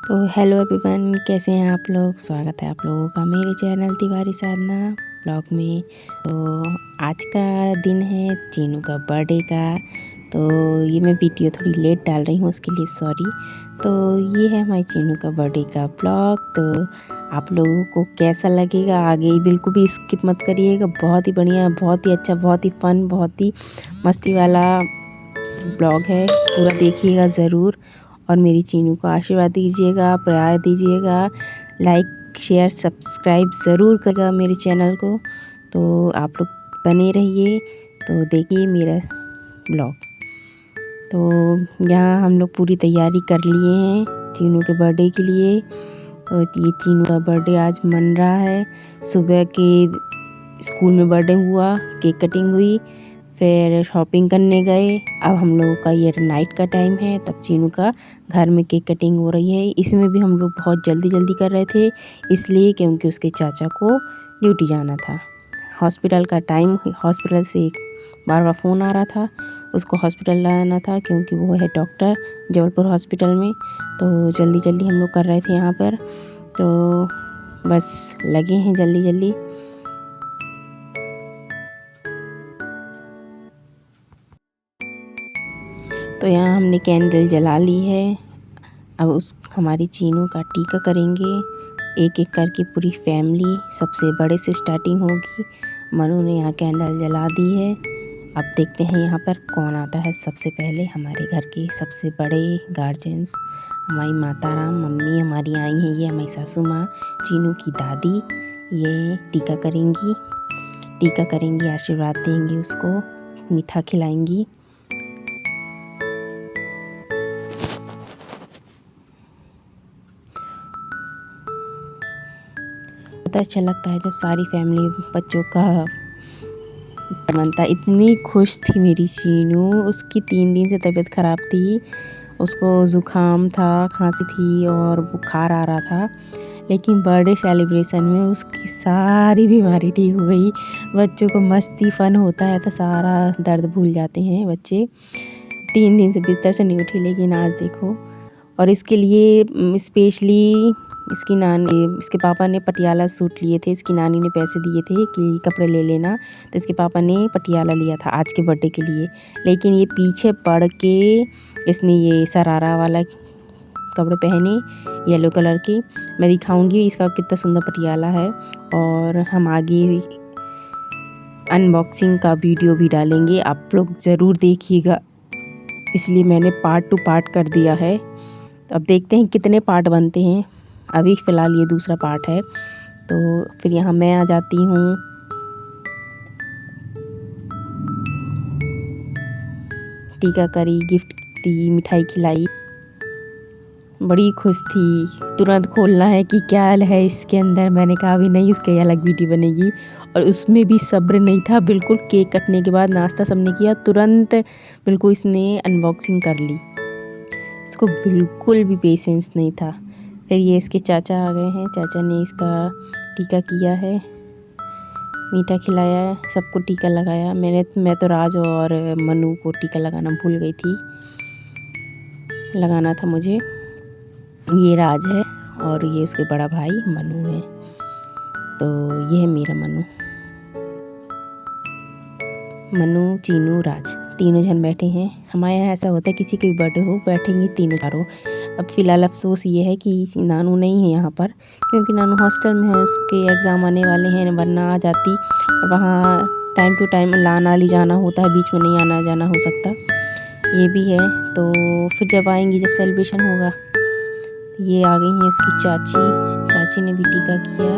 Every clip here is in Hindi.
तो हेलो एवरीवन, कैसे हैं आप लोग। स्वागत है आप लोगों का मेरे चैनल तिवारी साधना ब्लॉग में। तो आज का दिन है चीनू का बर्थडे का। तो ये मैं वीडियो थोड़ी लेट डाल रही हूँ, उसके लिए सॉरी। तो ये है हमारे चीनू का बर्थडे का ब्लॉग। तो आप लोगों को कैसा लगेगा आगे बिल्कुल भी स्किप मत करिएगा। बहुत ही बढ़िया, बहुत ही अच्छा, बहुत ही फन, बहुत ही मस्ती वाला ब्लॉग है। पूरा देखिएगा ज़रूर और मेरी चीनू को आशीर्वाद दीजिएगा, प्यार दीजिएगा, लाइक शेयर सब्सक्राइब ज़रूर करेगा मेरे चैनल को। तो आप लोग बने रहिए, तो देखिए मेरा ब्लॉग। तो यहाँ हम लोग पूरी तैयारी कर लिए हैं चीनू के बर्थडे के लिए। तो ये चीनू का बर्थडे आज मन रहा है। सुबह के स्कूल में बर्थडे हुआ, केक कटिंग हुई, फिर शॉपिंग करने गए। अब हम लोगों का ये नाइट का टाइम है, तब चीनू का घर में केक कटिंग हो रही है। इसमें भी हम लोग बहुत जल्दी कर रहे थे, इसलिए क्योंकि उसके चाचा को ड्यूटी जाना था। हॉस्पिटल का टाइम, हॉस्पिटल से एक बार फ़ोन आ रहा था, उसको हॉस्पिटल लाना था क्योंकि वो है डॉक्टर जबलपुर हॉस्पिटल में। तो जल्दी हम लोग कर रहे थे यहाँ पर। तो बस लगे हैं जल्दी। तो यहाँ हमने कैंडल जला ली है। अब उस हमारी चीनू का टीका करेंगे एक एक करके, पूरी फैमिली। सबसे बड़े से स्टार्टिंग होगी। मनु ने यहाँ कैंडल जला दी है। अब देखते हैं यहाँ पर कौन आता है सबसे पहले। हमारे घर के सबसे बड़े गार्जियंस हमारी माता राम मम्मी हमारी आई हैं। ये हमारी सासू माँ, चीनू की दादी, ये टीका करेंगी, आशीर्वाद देंगी उसको, मीठा खिलाएंगी। बहुत अच्छा लगता है जब सारी फैमिली बच्चों का बनता। इतनी खुश थी मेरी चीनू। उसकी 3 दिन से तबीयत ख़राब थी, उसको ज़ुकाम था, खांसी थी और बुखार आ रहा था। लेकिन बर्थडे सेलिब्रेशन में उसकी सारी बीमारी ठीक हो गई। बच्चों को मस्ती फन होता है तो सारा दर्द भूल जाते हैं बच्चे। 3 दिन से बिस्तर से नहीं उठी, लेकिन आज देखो। और इसके लिए स्पेशली इसके पापा ने पटियाला सूट लिए थे। इसकी नानी ने पैसे दिए थे कि कपड़े ले लेना, तो इसके पापा ने पटियाला लिया था आज के बर्थडे के लिए। लेकिन ये पीछे पड़ के इसने ये शरारा वाला कपड़े पहने, येलो कलर के। मैं दिखाऊंगी इसका कितना सुंदर पटियाला है। और हम आगे अनबॉक्सिंग का वीडियो भी डालेंगे, आप लोग ज़रूर देखिएगा। इसलिए मैंने पार्ट 2 पार्ट कर दिया है। तो अब देखते हैं कितने पार्ट बनते हैं। अभी फ़िलहाल ये दूसरा पार्ट है। तो फिर यहाँ मैं आ जाती हूँ। टीका करी, गिफ्ट दी, मिठाई खिलाई, बड़ी खुश थी। तुरंत खोलना है कि क्या है इसके अंदर। मैंने कहा अभी नहीं, उसकी अलग वीडियो बनेगी। और उसमें भी सब्र नहीं था बिल्कुल। केक कटने के बाद नाश्ता सबने किया, तुरंत बिल्कुल इसने अनबॉक्सिंग कर ली। इसको बिल्कुल भी पेशेंस नहीं था। फिर ये इसके चाचा आ गए हैं, चाचा ने इसका टीका किया है, मीठा खिलाया, सबको टीका लगाया। मैं तो राज और मनु को टीका लगाना भूल गई थी, लगाना था मुझे। ये राज है और ये उसके बड़ा भाई मनु है। तो ये है मेरा मनु, चीनू, राज, तीनों जन बैठे हैं। हमारे यहाँ ऐसा होता है किसी के भी बर्थडे हो बैठेंगे तीनों चारों। अब फ़िलहाल अफसोस ये है कि नानू नहीं है यहाँ पर, क्योंकि नानू हॉस्टल में है, उसके एग्ज़ाम आने वाले हैं, वरना आ जाती। और वहाँ टाइम टू टाइम लाना ले जाना होता है, बीच में नहीं आना जाना हो सकता। ये भी है। तो फिर जब आएंगी, जब सेलिब्रेशन होगा। ये आ गई हैं उसकी चाची ने भी टीका किया,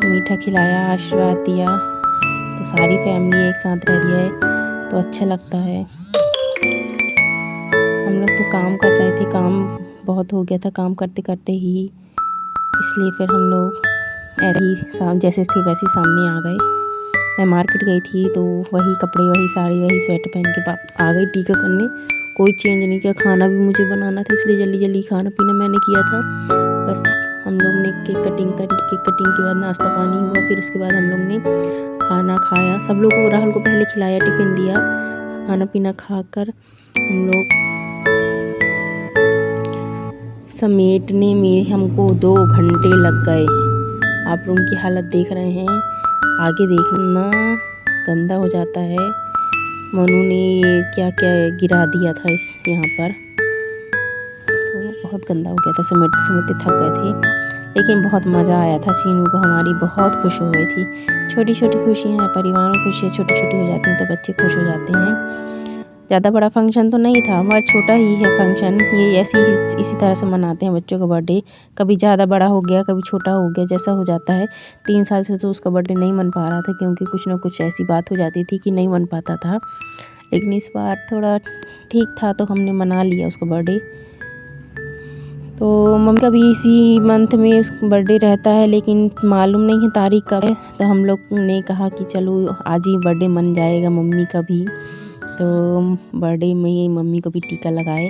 मीठा खिलाया, आशीर्वाद दिया। तो सारी फैमिली एक साथ रह रही है तो अच्छा लगता है। हम लोग तो काम कर रहे थे, काम बहुत हो गया था काम करते करते ही, इसलिए फिर हम लोग ऐसे ही जैसे थे वैसे सामने आ गए। मैं मार्केट गई थी तो वही कपड़े, वही साड़ी, वही स्वेटर पहन के आ गई टीका करने। कोई चेंज नहीं किया। खाना भी मुझे बनाना था, इसलिए जल्दी खाना पीना मैंने किया था। बस हम लोग ने केक कटिंग करी, केक कटिंग के बाद नाश्ता पानी हुआ, फिर उसके बाद हम लोग ने खाना खाया। सब लोग को, राहुल को पहले खिलाया, टिफ़िन दिया। खाना पीना खाकर हम लोग समेटने में हमको 2 घंटे लग गए। आप रूम की हालत देख रहे हैं, आगे देखना गंदा हो जाता है। मनु ने क्या क्या गिरा दिया था यहाँ पर, तो बहुत गंदा हो गया था। समेटते समेटते थक गए थे, लेकिन बहुत मज़ा आया था। चीनू को हमारी बहुत खुश हो गई थी। छोटी छोटी खुशियाँ हैं, परिवार में खुशियाँ छोटी छोटी हो जाती हैं तो बच्चे खुश हो जाते हैं। ज़्यादा बड़ा फंक्शन तो नहीं था, हमारा छोटा ही है फंक्शन। ये ऐसे ही इसी तरह से मनाते हैं बच्चों का बर्थडे। कभी ज़्यादा बड़ा हो गया, कभी छोटा हो गया, जैसा हो जाता है। 3 साल से तो उसका बर्थडे नहीं मन पा रहा था, क्योंकि कुछ ना कुछ ऐसी बात हो जाती थी कि नहीं मन पाता था। लेकिन इस बार थोड़ा ठीक था तो हमने मना लिया उसका बर्थडे। तो मम्मी का भी इसी मंथ में उसका बर्थडे रहता है, लेकिन मालूम नहीं है तारीख कब है। तो हम लोग ने कहा कि चलो आज ही बर्थडे मन जाएगा मम्मी का भी। तो बर्थडे में मम्मी को भी टीका लगाए।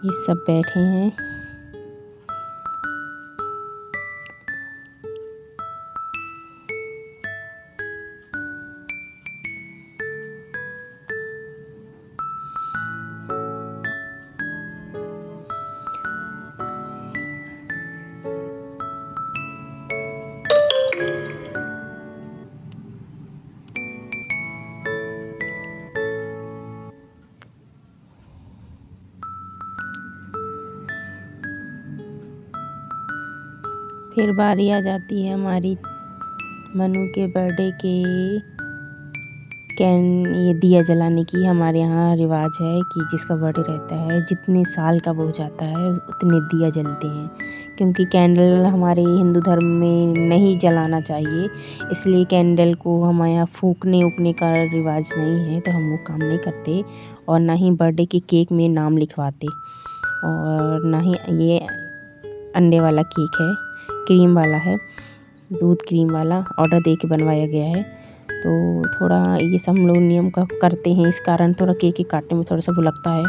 ये सब बैठे हैं। फिर बारी आ जाती है हमारी मनु के बर्थडे के ये दिया जलाने की। हमारे यहाँ रिवाज है कि जिसका बर्थडे रहता है, जितने साल का वो हो जाता है, उतने दिया जलते हैं। क्योंकि कैंडल हमारे हिंदू धर्म में नहीं जलाना चाहिए, इसलिए कैंडल को हमारे यहाँ फूकने उकने का रिवाज नहीं है, तो हम वो काम नहीं करते। और ना ही बर्थडे के केक में नाम लिखवाते, और ना ही ये अंडे वाला केक है, क्रीम वाला है, दूध क्रीम वाला ऑर्डर दे के बनवाया गया है। तो थोड़ा ये सब हम लोग नियम का करते हैं, इस कारण थोड़ा केक काटने में थोड़ा सा वो लगता है।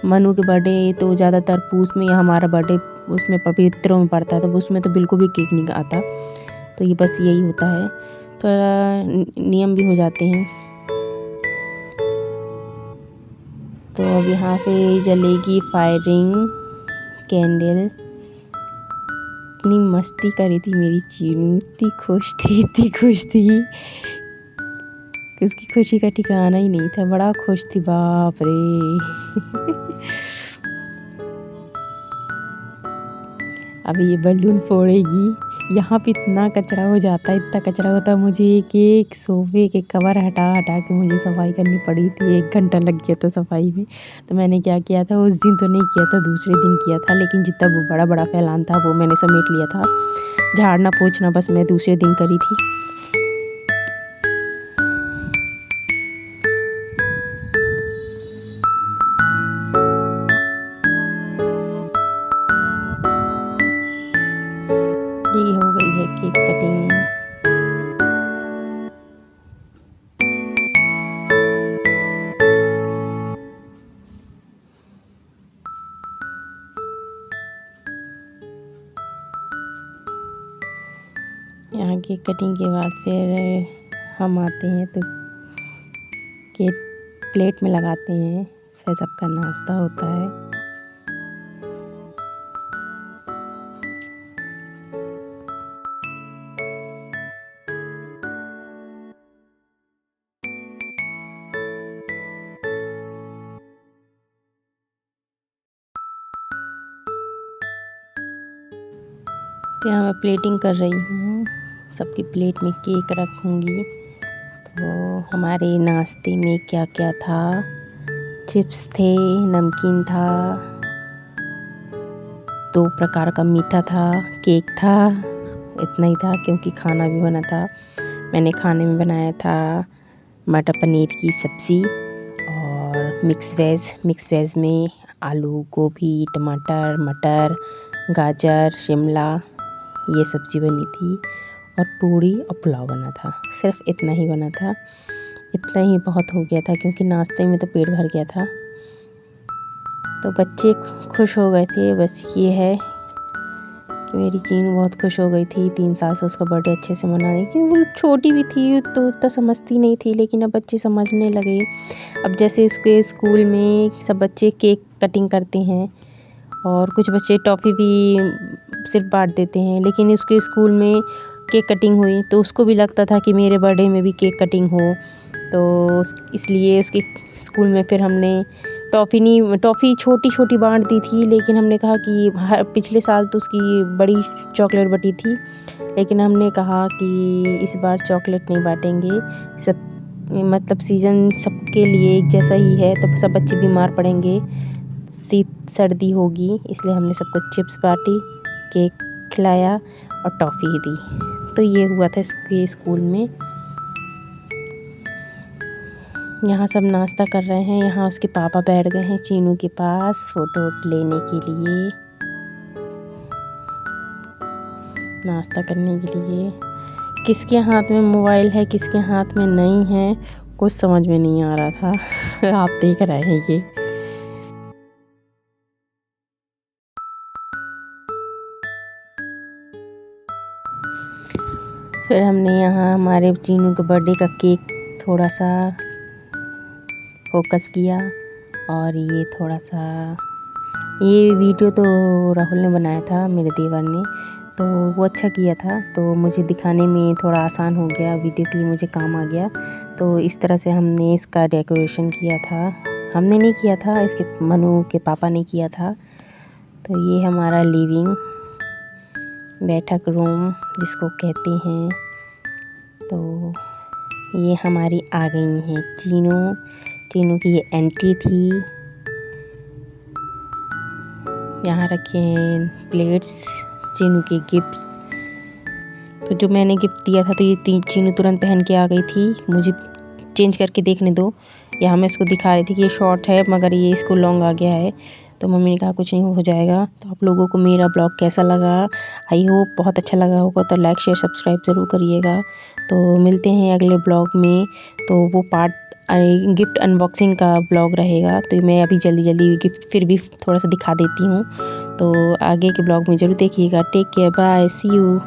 मनु के बर्थडे तो ज़्यादातर पूस में, या हमारा बर्थडे उसमें पवित्रों में पड़ता है, तो उसमें तो बिल्कुल भी केक नहीं आता। तो ये बस यही होता है, थोड़ा नियम भी हो जाते हैं। तो अब यहाँ पे जलेगी फायरिंग कैंडल। इतनी मस्ती करी थी मेरी चीनू, इतनी खुश थी कि उसकी खुशी का ठिकाना ही नहीं था। बड़ा खुश थी, बाप रे। अभी ये बलून फोड़ेगी। यहाँ पे इतना कचरा हो जाता है, इतना कचरा होता है, मुझे एक सोफे के कवर हटा हटा के मुझे सफाई करनी पड़ी थी। 1 घंटा लग गया था सफाई में। तो मैंने क्या किया था, उस दिन तो नहीं किया था, दूसरे दिन किया था, लेकिन जितना वो बड़ा बड़ा फैलान था वो मैंने समेट लिया था। झाड़ना पोछना बस मैं दूसरे दिन करी थी। ये हो गई है केक कटिंग। यहाँ केक कटिंग के बाद फिर हम आते हैं तो केक प्लेट में लगाते हैं, फिर सबका नाश्ता होता है। तो यहाँ मैं प्लेटिंग कर रही हूँ, सबकी प्लेट में केक रखूँगी। तो हमारे नाश्ते में क्या क्या था, चिप्स थे, नमकीन था, 2 प्रकार का मीठा था, केक था। इतना ही था, क्योंकि खाना भी बना था। मैंने खाने में बनाया था मटर पनीर की सब्ज़ी और मिक्स वेज में आलू, गोभी, टमाटर, मटर, गाजर, शिमला, ये सब्ज़ी बनी थी। और पूड़ी और पुलाव बना था। सिर्फ इतना ही बना था। इतना ही बहुत हो गया था, क्योंकि नाश्ते में तो पेट भर गया था। तो बच्चे खुश हो गए थे। बस ये है कि मेरी चीनू बहुत खुश हो गई थी। 3 साल से उसका बर्थडे अच्छे से मना रही, क्योंकि वो छोटी भी थी तो उतना समझती नहीं थी, लेकिन अब बच्चे समझने लगे। अब जैसे इसके स्कूल में सब बच्चे केक कटिंग करते हैं और कुछ बच्चे टॉफ़ी भी सिर्फ बांट देते हैं, लेकिन उसके स्कूल में केक कटिंग हुई तो उसको भी लगता था कि मेरे बर्थडे में भी केक कटिंग हो। तो इसलिए उसके स्कूल में फिर हमने टॉफ़ी छोटी-छोटी बाँट दी थी, लेकिन हमने कहा कि पिछले साल तो उसकी बड़ी चॉकलेट बटी थी, लेकिन हमने कहा कि इस बार चॉकलेट नहीं बाँटेंगे। सब मतलब सीज़न सबके लिए एक जैसा ही है, तो सब बच्चे बीमार पड़ेंगे, सर्दी होगी, इसलिए हमने सबको चिप्स बाँटी, केक खिलाया और टॉफ़ी दी। तो ये हुआ था इसके स्कूल में। यहाँ सब नाश्ता कर रहे हैं। यहाँ उसके पापा बैठ गए हैं चीनू के पास फ़ोटो लेने के लिए, नाश्ता करने के लिए। किसके हाथ में मोबाइल है, किसके हाथ में नहीं है, कुछ समझ में नहीं आ रहा था। आप देख रहे हैं ये। फिर हमने यहाँ हमारे चीनू के बर्थडे का केक थोड़ा सा फोकस किया, और ये थोड़ा सा, ये वीडियो तो राहुल ने बनाया था, मेरे देवर ने, तो वो अच्छा किया था, तो मुझे दिखाने में थोड़ा आसान हो गया, वीडियो के लिए मुझे काम आ गया। तो इस तरह से हमने इसका डेकोरेशन किया था। हमने नहीं किया था, इसके मनु के पापा ने किया था। तो ये हमारा लिविंग बैठक रूम जिसको कहते हैं। तो ये हमारी आ गई हैं चीनू की ये एंट्री थी। यहाँ रखे हैं प्लेट्स, चीनू के गिफ्ट्स। तो जो मैंने गिफ्ट दिया था तो ये चीनू तुरंत पहन के आ गई थी। मुझे चेंज करके देखने दो। यहाँ मैं इसको दिखा रही थी कि ये शॉर्ट है, मगर ये इसको लॉन्ग आ गया है। तो मम्मी ने कहा कुछ नहीं, हो जाएगा। तो आप लोगों को मेरा ब्लॉग कैसा लगा, आई होप बहुत अच्छा लगा होगा। तो लाइक शेयर सब्सक्राइब ज़रूर करिएगा। तो मिलते हैं अगले ब्लॉग में। तो वो गिफ्ट अनबॉक्सिंग का ब्लॉग रहेगा। तो मैं अभी जल्दी गिफ्ट फिर भी थोड़ा सा दिखा देती हूँ। तो आगे के ब्लॉग में ज़रूर देखिएगा। Take care, bye, see you.